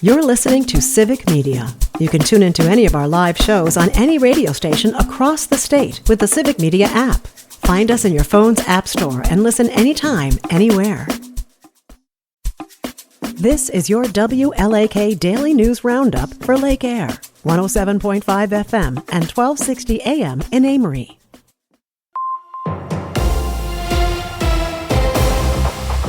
You're listening to Civic Media. You can tune into any of our live shows on any radio station across the state with the Civic Media app. Find us in your phone's app store and listen anytime, anywhere. This is your WLAK Daily News Roundup for Lake Air, 107.5 FM and 1260 AM in Amory.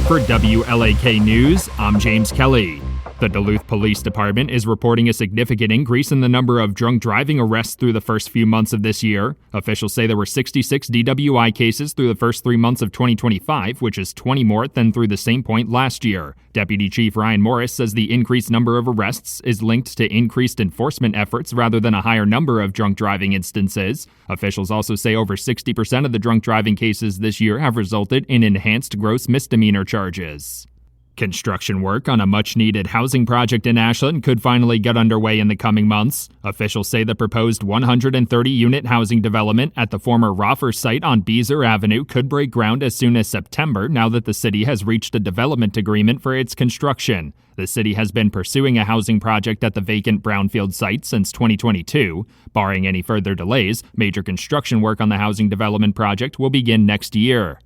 For WLAK News, I'm James Kelly. The Duluth Police Department is reporting a significant increase in the number of drunk driving arrests through the first few months of this year. Officials say there were 66 DWI cases through the first 3 months of 2025, which is 20 more than through the same point last year. Deputy Chief Ryan Morris says the increased number of arrests is linked to increased enforcement efforts rather than a higher number of drunk driving instances. Officials also say over 60% of the drunk driving cases this year have resulted in enhanced gross misdemeanor charges. Construction work on a much-needed housing project in Ashland could finally get underway in the coming months. Officials say the proposed 130-unit housing development at the former Roffer site on Beezer Avenue could break ground as soon as September now that the city has reached a development agreement for its construction. The city has been pursuing a housing project at the vacant brownfield site since 2022. Barring any further delays, major construction work on the housing development project will begin next year.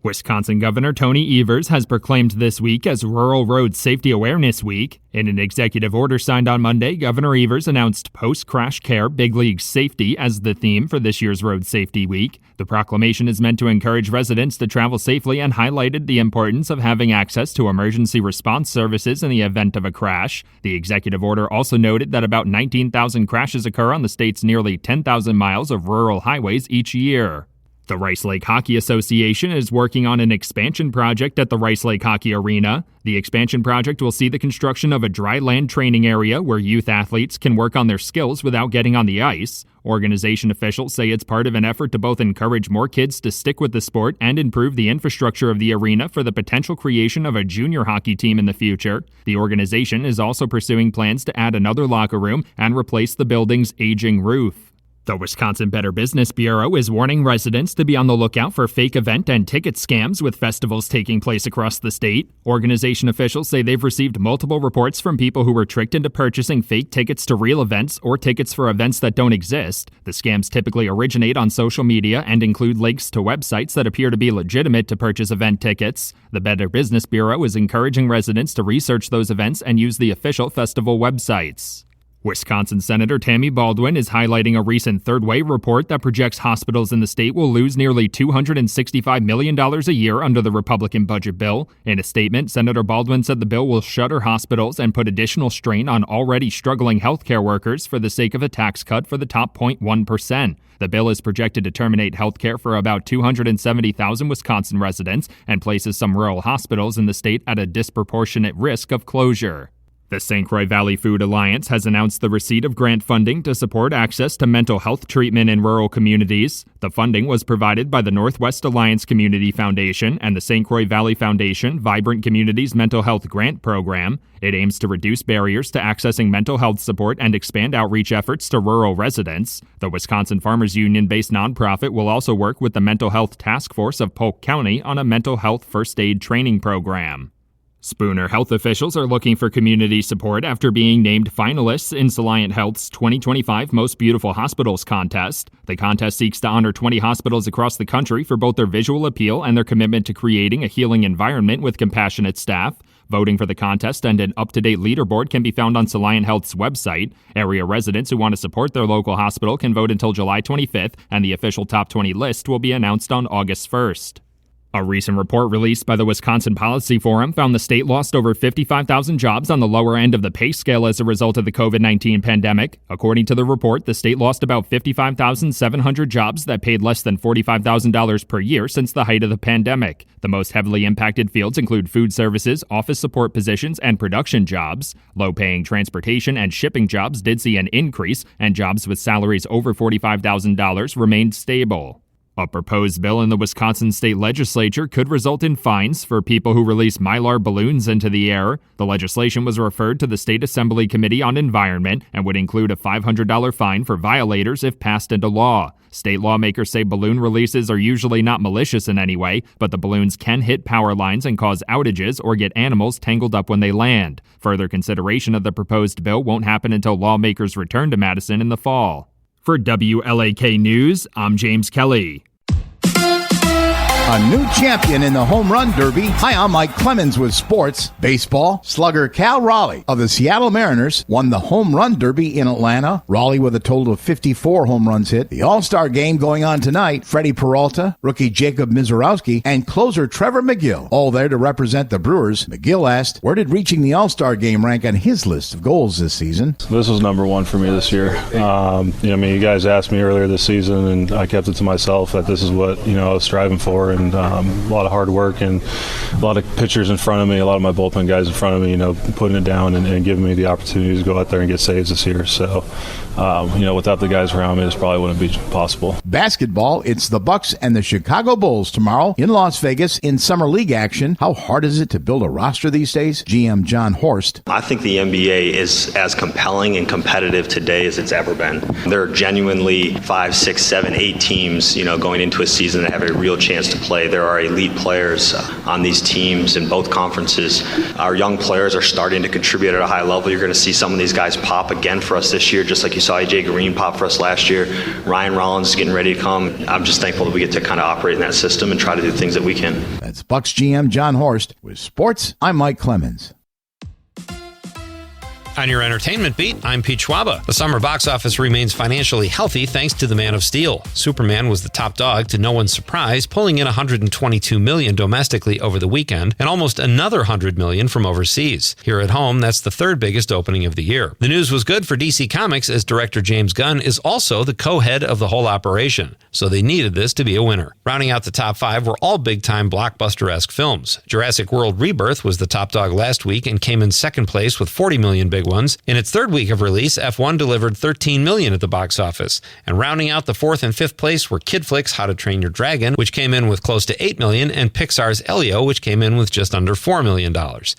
Wisconsin Governor Tony Evers has proclaimed this week as Rural Road Safety Awareness Week. In an executive order signed on Monday, Governor Evers announced post-crash care big league safety as the theme for this year's Road Safety Week. The proclamation is meant to encourage residents to travel safely and highlighted the importance of having access to emergency response services in the event of a crash. The executive order also noted that about 19,000 crashes occur on the state's nearly 10,000 miles of rural highways each year. The Rice Lake Hockey Association is working on an expansion project at the Rice Lake Hockey Arena. The expansion project will see the construction of a dry land training area where youth athletes can work on their skills without getting on the ice. Organization officials say it's part of an effort to both encourage more kids to stick with the sport and improve the infrastructure of the arena for the potential creation of a junior hockey team in the future. The organization is also pursuing plans to add another locker room and replace the building's aging roof. The Wisconsin Better Business Bureau is warning residents to be on the lookout for fake event and ticket scams with festivals taking place across the state. Organization officials say they've received multiple reports from people who were tricked into purchasing fake tickets to real events or tickets for events that don't exist. The scams typically originate on social media and include links to websites that appear to be legitimate to purchase event tickets. The Better Business Bureau is encouraging residents to research those events and use the official festival websites. Wisconsin Senator Tammy Baldwin is highlighting a recent Third Way report that projects hospitals in the state will lose nearly $265 million a year under the Republican budget bill. In a statement, Senator Baldwin said the bill will shutter hospitals and put additional strain on already struggling healthcare workers for the sake of a tax cut for the top 0.1%. The bill is projected to terminate healthcare for about 270,000 Wisconsin residents and places some rural hospitals in the state at a disproportionate risk of closure. The St. Croix Valley Food Alliance has announced the receipt of grant funding to support access to mental health treatment in rural communities. The funding was provided by the Northwest Alliance Community Foundation and the St. Croix Valley Foundation Vibrant Communities Mental Health Grant Program. It aims to reduce barriers to accessing mental health support and expand outreach efforts to rural residents. The Wisconsin Farmers Union-based nonprofit will also work with the Mental Health Task Force of Polk County on a mental health first aid training program. Spooner health officials are looking for community support after being named finalists in Soliant Health's 2025 Most Beautiful Hospitals contest. The contest seeks to honor 20 hospitals across the country for both their visual appeal and their commitment to creating a healing environment with compassionate staff. Voting for the contest and an up-to-date leaderboard can be found on Soliant Health's website. Area residents who want to support their local hospital can vote until July 25th, and the official top 20 list will be announced on August 1st. A recent report released by the Wisconsin Policy Forum found the state lost over 55,000 jobs on the lower end of the pay scale as a result of the COVID-19 pandemic. According to the report, the state lost about 55,700 jobs that paid less than $45,000 per year since the height of the pandemic. The most heavily impacted fields include food services, office support positions, and production jobs. Low-paying transportation and shipping jobs did see an increase, and jobs with salaries over $45,000 remained stable. A proposed bill in the Wisconsin state legislature could result in fines for people who release Mylar balloons into the air. The legislation was referred to the State Assembly Committee on Environment and would include a $500 fine for violators if passed into law. State lawmakers say balloon releases are usually not malicious in any way, but the balloons can hit power lines and cause outages or get animals tangled up when they land. Further consideration of the proposed bill won't happen until lawmakers return to Madison in the fall. For WLAK News, I'm James Kelly. A new champion in the home run derby. Hi, I'm Mike Clemens with sports. Baseball, slugger Cal Raleigh of the Seattle Mariners won the home run derby in Atlanta. Raleigh with a total of 54 home runs hit. The All-Star game going on tonight. Freddie Peralta, rookie Jacob Mizorowski, and closer Trevor McGill, all there to represent the Brewers. McGill asked, where did reaching the All-Star game rank on his list of goals this season? This was number one for me this year. You guys asked me earlier this season, and I kept it to myself that this is what, I was striving for. And a lot of hard work and a lot of pitchers in front of me, a lot of my bullpen guys in front of me, putting it down and giving me the opportunity to go out there and get saves this year. So, without the guys around me, this probably wouldn't be possible. Basketball, it's the Bucks and the Chicago Bulls tomorrow in Las Vegas in Summer League action. How hard is it to build a roster these days? GM John Horst. I think the NBA is as compelling and competitive today as it's ever been. There are genuinely 5, 6, 7, 8 teams, going into a season that have a real chance to play. There are elite players on these teams in both conferences. Our young players are starting to contribute at a high level. You're going to see some of these guys pop again for us this year, just like you saw AJ Green pop for us last year. Ryan Rollins is getting ready to come. I'm just thankful that we get to kind of operate in that system and try to do things that we can. That's Bucks GM John Horst. With sports, I'm Mike Clemens. On your entertainment beat, I'm Pete Schwaba. The summer box office remains financially healthy thanks to The Man of Steel. Superman was the top dog to no one's surprise, pulling in $122 million domestically over the weekend and almost another $100 million from overseas. Here at home, that's the third biggest opening of the year. The news was good for DC Comics as director James Gunn is also the co-head of the whole operation, so they needed this to be a winner. Rounding out the top 5 were all big-time blockbuster-esque films. Jurassic World Rebirth was the top dog last week and came in second place with $40 million big ones. In its third week of release, F1 delivered $13 million at the box office. And rounding out the 4th and 5th place were Kid Flick's How to Train Your Dragon, which came in with close to $8 million, and Pixar's Elio, which came in with just under $4 million.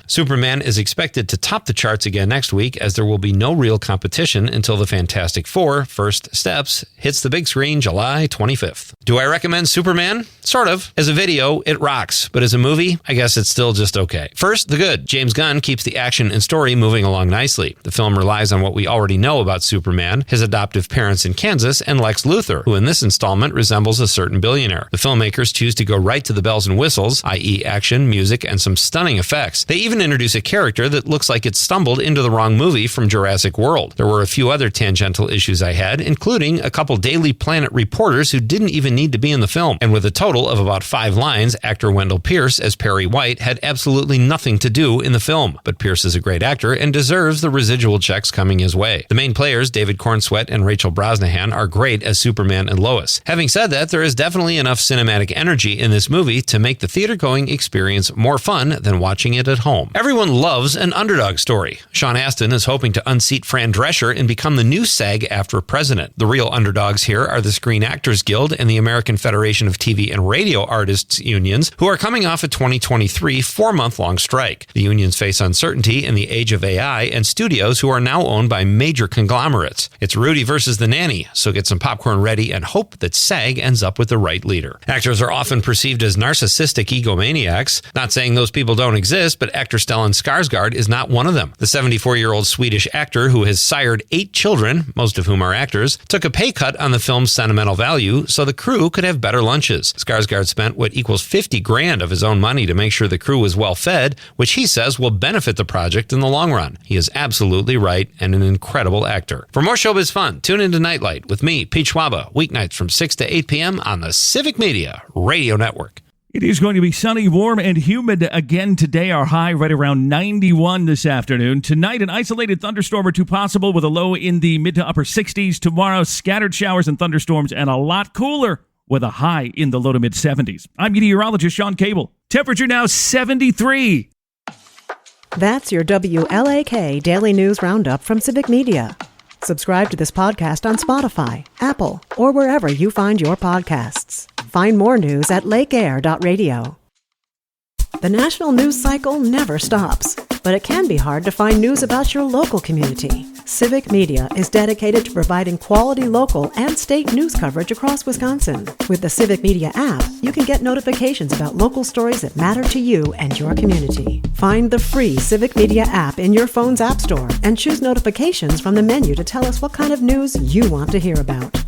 Superman is expected to top the charts again next week, as there will be no real competition until the Fantastic Four: First Steps hits the big screen July 25th. Do I recommend Superman? Sort of. As a video, it rocks, but as a movie, I guess it's still just okay. First, the good. James Gunn keeps the action and story moving along nicely. The film relies on what we already know about Superman, his adoptive parents in Kansas, and Lex Luthor, who in this installment resembles a certain billionaire. The filmmakers choose to go right to the bells and whistles, i.e. action, music, and some stunning effects. They even introduce a character that looks like it stumbled into the wrong movie from Jurassic World. There were a few other tangential issues I had, including a couple Daily Planet reporters who didn't even need to be in the film. And with a total of about 5 lines, actor Wendell Pierce as Perry White had absolutely nothing to do in the film. But Pierce is a great actor and deserves the residual checks coming his way. The main players, David Cornsweet and Rachel Brosnahan, are great as Superman and Lois. Having said that, there is definitely enough cinematic energy in this movie to make the theater-going experience more fun than watching it at home. Everyone loves an underdog story. Sean Astin is hoping to unseat Fran Drescher and become the new SAG-AFTRA president. The real underdogs here are the Screen Actors Guild and the American Federation of TV and Radio Artists unions, who are coming off a 2023 4-month-long strike. The unions face uncertainty in the age of AI and studios who are now owned by major conglomerates. It's Rudy versus the nanny, so get some popcorn ready and hope that SAG ends up with the right leader. Actors are often perceived as narcissistic egomaniacs. Not saying those people don't exist, but actor Stellan Skarsgård is not one of them. The 74-year-old Swedish actor who has sired 8 children, most of whom are actors, took a pay cut on the film's sentimental value so the crew could have better lunches. Skarsgård spent what equals $50,000 of his own money to make sure the crew was well fed, which he says will benefit the project in the long run. He is absolutely right and an incredible actor. For more showbiz fun, tune into Nightlight with me, Pete Schwaba, weeknights from 6 to 8 p.m. on the Civic Media Radio Network. It is going to be sunny, warm, and humid again today. Our high right around 91 this afternoon. Tonight, an isolated thunderstorm or two possible with a low in the mid to upper 60s. Tomorrow, scattered showers and thunderstorms and a lot cooler with a high in the low to mid 70s. I'm meteorologist Sean Cable. Temperature now 73. That's your WLAK Daily News Roundup from Civic Media. Subscribe to this podcast on Spotify, Apple, or wherever you find your podcasts. Find more news at lakeair.radio. The national news cycle never stops, but it can be hard to find news about your local community. Civic Media is dedicated to providing quality local and state news coverage across Wisconsin. With the Civic Media app, you can get notifications about local stories that matter to you and your community. Find the free Civic Media app in your phone's app store and choose notifications from the menu to tell us what kind of news you want to hear about.